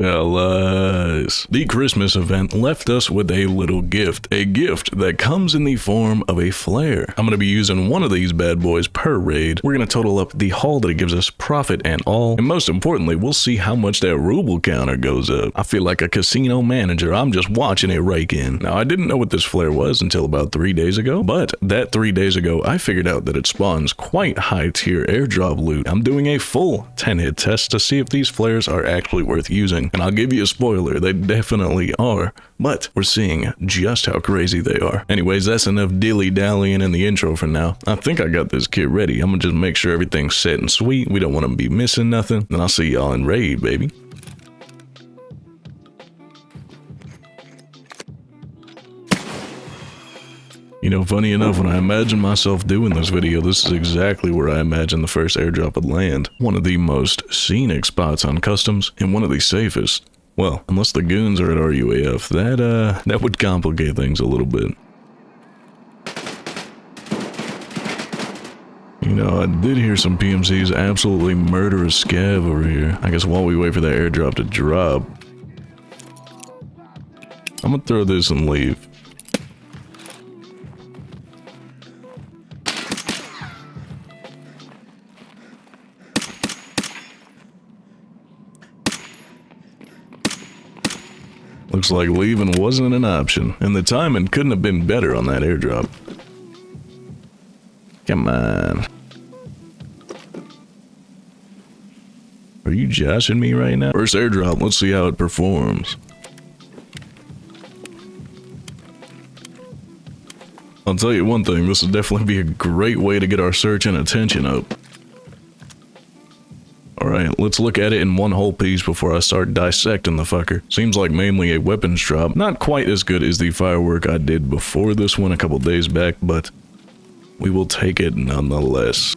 Fellas, the Christmas event left us with a little gift. A gift that comes in the form of a flare. I'm going to be using one of these bad boys per raid. We're going to total up the haul that it gives us, profit and all. And most importantly, we'll see how much that ruble counter goes up. I feel like a casino manager. I'm just watching it rake in. Now, I didn't know what this flare was until about 3 days ago. But that 3 days ago, I figured out that it spawns quite high tier airdrop loot. I'm doing a full 10-hit test to see if these flares are actually worth using. And I'll give you a spoiler, they definitely are, but we're seeing just how crazy they are. Anyways, that's enough dilly-dallying in the intro for now. I think I got this kit ready. I'm gonna just make sure everything's set and sweet. We don't want to be missing nothing. Then I'll see y'all in raid, baby. You know, funny enough, when I imagine myself doing this video, this is exactly where I imagine the first airdrop would land. One of the most scenic spots on customs, and one of the safest. Well, unless the goons are at RUAF, that would complicate things a little bit. You know, I did hear some PMCs absolutely murder a scav over here. I guess while we wait for that airdrop to drop, I'm gonna throw this and leave. Looks like leaving wasn't an option, and the timing couldn't have been better on that airdrop. Come on. Are you joshing me right now? First airdrop, let's see how it performs. I'll tell you one thing, this would definitely be a great way to get our search and attention up. Alright, let's look at it in one whole piece before I start dissecting the fucker. Seems like mainly a weapons drop. Not quite as good as the firework I did before this one a couple days back, but we will take it nonetheless.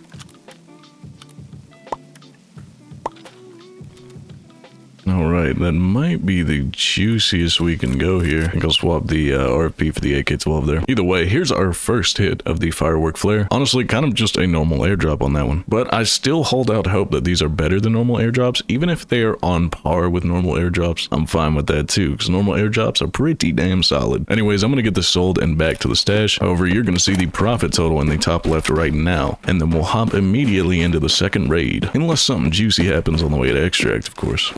Alright, that might be the juiciest we can go here. I think I'll swap the RFP for the AK-12 there. Either way, here's our first hit of the firework flare. Honestly, kind of just a normal airdrop on that one. But I still hold out hope that these are better than normal airdrops. Even if they are on par with normal airdrops, I'm fine with that too, because normal airdrops are pretty damn solid. Anyways, I'm going to get this sold and back to the stash. However, you're going to see the profit total in the top left right now. And then we'll hop immediately into the second raid. Unless something juicy happens on the way to extract, of course.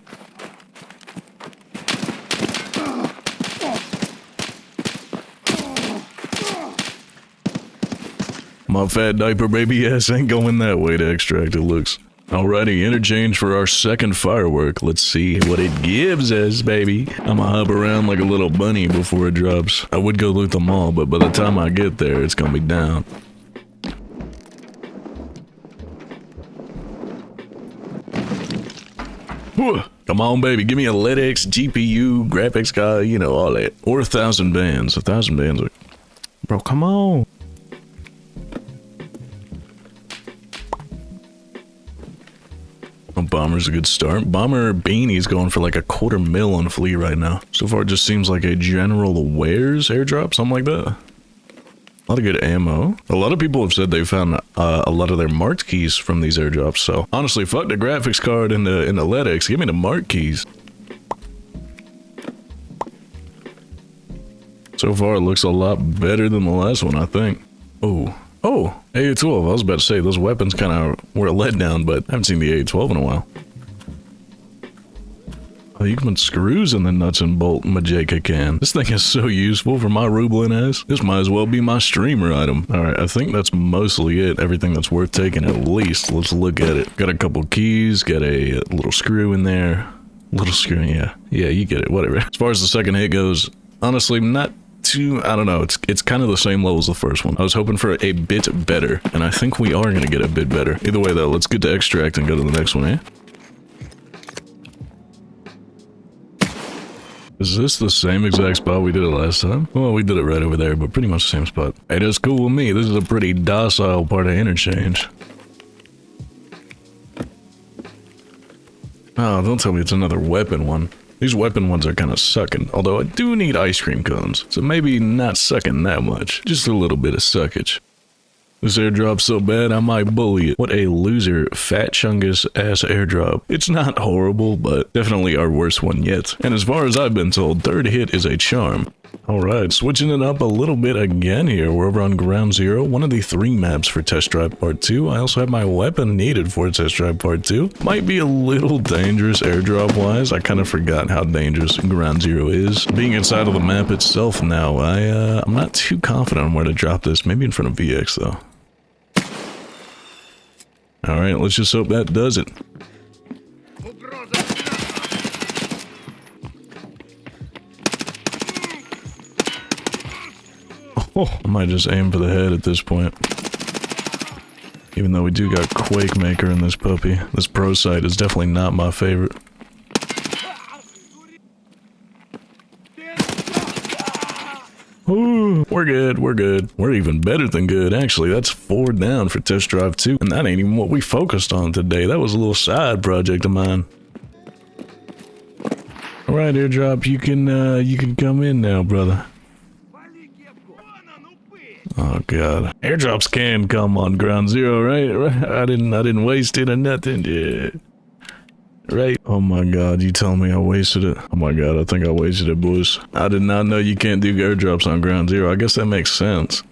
My fat diaper baby ass ain't going that way to extract, it looks. Alrighty, interchange for our second firework. Let's see what it gives us, baby. I'ma hop around like a little bunny before it drops. I would go loot them all, but by the time I get there, it's gonna be down. Whew. Come on, baby, give me a LEDX, GPU, graphics card, you know, all that. Or 1,000 bands. 1,000 bands. Bro, come on. Bomber's a good start. Bomber Beanie's going for like $250,000 on Flea right now. So far it just seems like a general wares airdrop, something like that. A lot of good ammo. A lot of people have said they found a lot of their marked keys from these airdrops, so honestly, fuck the graphics card and the LEDX. Give me the marked keys. So far it looks a lot better than the last one, I think. Oh, A12. I was about to say, those weapons kind of were a letdown, but I haven't seen the A12 in a while. Oh, you can put screws in the nuts and bolt Majeka can. This thing is so useful for my rublin ass. This might as well be my streamer item. Alright, I think that's mostly it. Everything that's worth taking at least. Let's look at it. Got a couple keys, got a little screw in there. Little screw, yeah. Yeah, you get it, whatever. As far as the second hit goes, honestly, not too, I don't know, it's kind of the same level as the first one. I was hoping for a bit better, and I think we are gonna get a bit better. Either way though, let's get to extract and go to the next one, eh? Is this the same exact spot we did it last time? Well, we did it right over there, but pretty much the same spot. Hey, that's cool with me. This is a pretty docile part of interchange. Oh, don't tell me it's another weapon one. These weapon ones are kind of sucking, although I do need ice cream cones, so maybe not sucking that much, just a little bit of suckage. This airdrop's so bad I might bully it. What a loser, fat chungus ass airdrop. It's not horrible, but definitely our worst one yet. And as far as I've been told, third hit is a charm. Alright, switching it up a little bit again here. We're over on Ground Zero, one of the 3 maps for Test Drive Part 2. I also have my weapon needed for Test Drive Part 2. Might be a little dangerous airdrop-wise. I kind of forgot how dangerous Ground Zero is. Being inside of the map itself now, I'm not too confident on where to drop this. Maybe in front of VX, though. Alright, let's just hope that does it. Oh, I might just aim for the head at this point. Even though we do got Quake Maker in this puppy. This pro sight is definitely not my favorite. Ooh, we're good, we're good. We're even better than good, actually. That's 4 down for Test Drive 2. And that ain't even what we focused on today. That was a little side project of mine. Alright, airdrop, you can come in now, brother. Oh god. Airdrops can come on Ground Zero, right? I didn't waste it or nothing. Yeah. Right? Oh my god, you tell me I wasted it. Oh my god, I think I wasted it, boys. I did not know you can't do airdrops on Ground Zero. I guess that makes sense.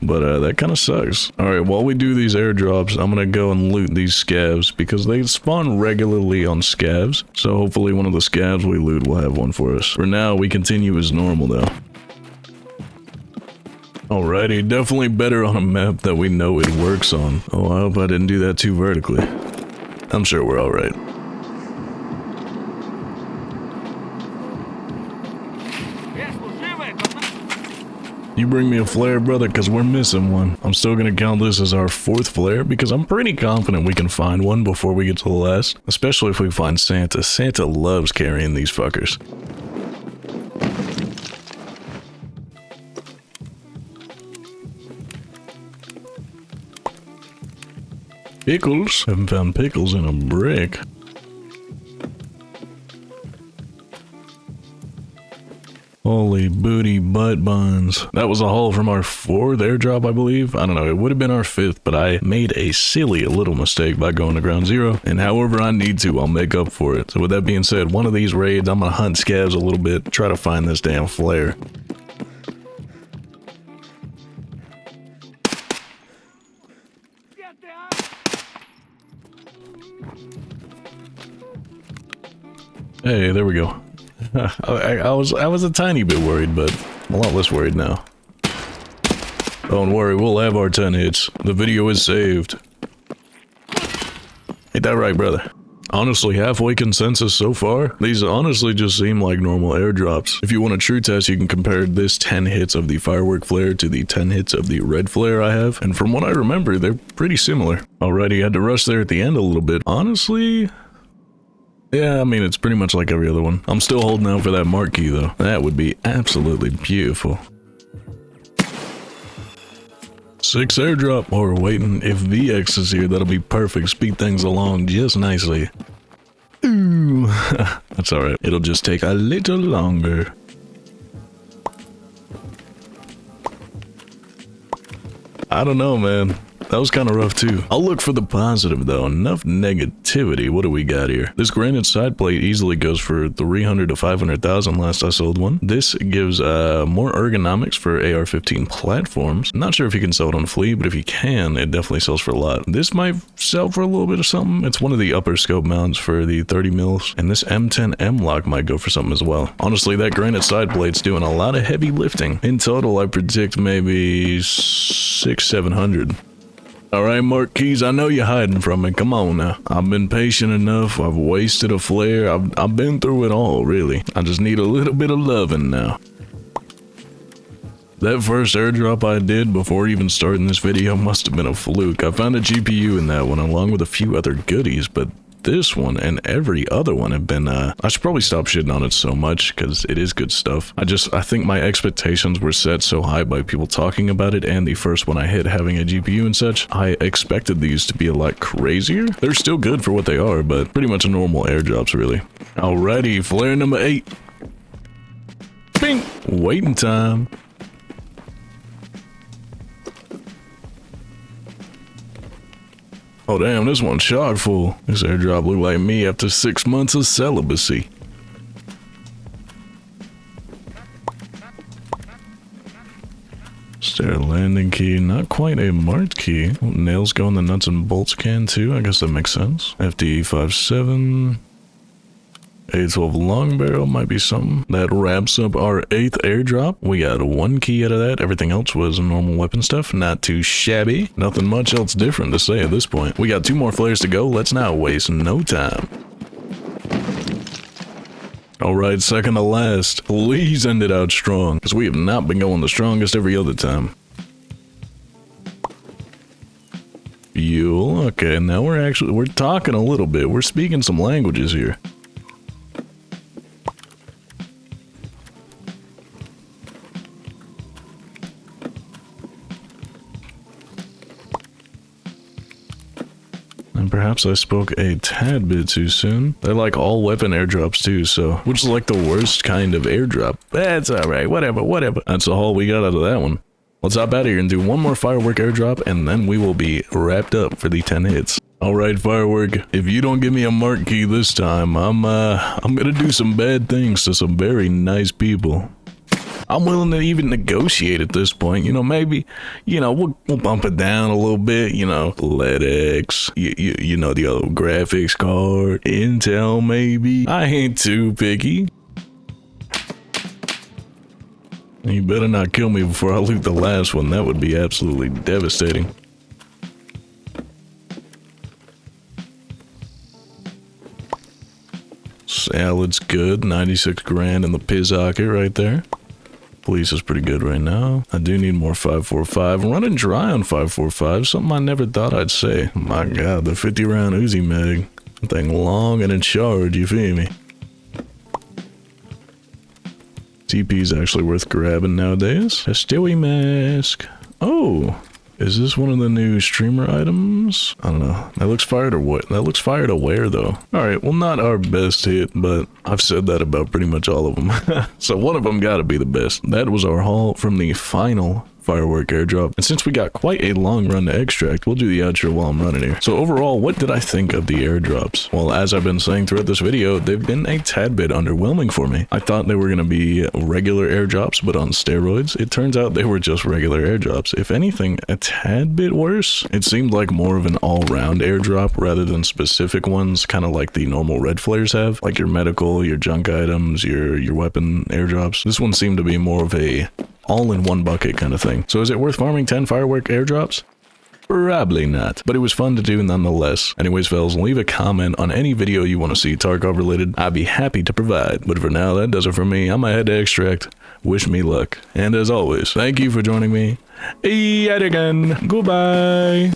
But that kind of sucks. Alright, while we do these airdrops, I'm gonna go and loot these scavs because they spawn regularly on scavs. So hopefully one of the scavs we loot will have one for us. For now, we continue as normal though. Alrighty, definitely better on a map that we know it works on. Oh, I hope I didn't do that too vertically. I'm sure we're alright. You bring me a flare, brother, because we're missing one. I'm still gonna count this as our 4th flare because I'm pretty confident we can find one before we get to the last. Especially if we find Santa. Santa loves carrying these fuckers. Pickles? Haven't found pickles in a brick. Holy booty butt buns. That was a haul from our 4th airdrop, I believe. I don't know, it would have been our 5th, but I made a silly little mistake by going to Ground Zero. And however I need to, I'll make up for it. So with that being said, one of these raids, I'm gonna hunt scavs a little bit, try to find this damn flare. Hey, there we go. I was a tiny bit worried, but I'm a lot less worried now. Don't worry, we'll have our 10 hits. The video is saved. Ain't that right, brother? Honestly, halfway consensus so far. These honestly just seem like normal airdrops. If you want a true test, you can compare this 10 hits of the Firework flare to the 10 hits of the red flare I have. And from what I remember, they're pretty similar. Alrighty, had to rush there at the end a little bit. Honestly... yeah, I mean, it's pretty much like every other one. I'm still holding out for that marquee, though. That would be absolutely beautiful. 6 airdrop. Or waiting. If VX is here, that'll be perfect. Speed things along just nicely. Ooh. That's alright. It'll just take a little longer. I don't know, man. That was kind of rough too. I'll look for the positive though. Enough negativity. What do we got here? This granite side plate easily goes for 300 to 500,000 last I sold one. This gives more ergonomics for AR-15 platforms. I'm not sure if you can sell it on Flea, but if you can, it definitely sells for a lot. This might sell for a little bit of something. It's one of the upper scope mounts for the 30 mils, and this M10 M-Lock might go for something as well. Honestly, that granite side plate's doing a lot of heavy lifting. In total, I predict maybe 600-700. Alright, Marquise, I know you're hiding from me. Come on now. I've been patient enough. I've wasted a flare. I've been through it all, really. I just need a little bit of loving now. That first airdrop I did before even starting this video must have been a fluke. I found a GPU in that one along with a few other goodies, but this one and every other one have been, I should probably stop shitting on it so much because it is good stuff. I think my expectations were set so high by people talking about it, and the first one I hit having a GPU and such, I expected these to be a lot crazier. They're still good for what they are, but pretty much normal airdrops really. Alrighty, flare number 8. Bing! Waiting time. Oh damn, this one's chock full. This airdrop looked like me after 6 months of celibacy. Stair landing key, not quite a marked key. Oh, nails go in the nuts and bolts can too, I guess that makes sense. FD 57. A12 long barrel might be something. That wraps up our 8th airdrop. We got 1 key out of that. Everything else was normal weapon stuff. Not too shabby. Nothing much else different to say at this point. We got 2 more flares to go. Let's not waste no time. Alright, second to last. Please end it out strong, because we have not been going the strongest every other time. Fuel. Okay, now we're talking a little bit. We're speaking some languages here. And perhaps I spoke a tad bit too soon. They're like all weapon airdrops too, so which is like the worst kind of airdrop. That's alright, whatever. That's all we got out of that one. Let's hop out of here and do one more Firework airdrop, and then we will be wrapped up for the 10 hits. Alright, Firework, if you don't give me a mark key this time, I'm gonna do some bad things to some very nice people. I'm willing to even negotiate at this point, you know, maybe, you know, we'll bump it down a little bit, you know, LEDX, you know, the old graphics card, Intel maybe. I ain't too picky. You better not kill me before I loot the last one, that would be absolutely devastating. Salad's good, 96 grand in the Pizzocket right there. Police is pretty good right now. I do need more 545. Running dry on 545, something I never thought I'd say. My god, the 50 round Uzi mag. That thing long and in charge, you feel me? TP's actually worth grabbing nowadays. A Stewie mask. Oh, is this one of the new streamer items? I don't know. That looks fire to what? That looks fire to wear though. Alright, well not our best hit, but I've said that about pretty much all of them. So one of them gotta be the best. That was our haul from the final Firework airdrop. And since we got quite a long run to extract, we'll do the outro while I'm running here. So overall, what did I think of the airdrops? Well, as I've been saying throughout this video, they've been a tad bit underwhelming for me. I thought they were going to be regular airdrops, but on steroids. It turns out they were just regular airdrops. If anything, a tad bit worse. It seemed like more of an all-round airdrop rather than specific ones, kind of like the normal red flares have, like your medical, your junk items, your weapon airdrops. This one seemed to be more of a all-in-one bucket kind of thing. So is it worth farming 10 Firework airdrops? Probably not, but it was fun to do nonetheless. Anyways, fellas, leave a comment on any video you want to see Tarkov related. I'd be happy to provide. But for now, that does it for me. I'm gonna head to extract. Wish me luck. And as always, thank you for joining me yet again. Goodbye.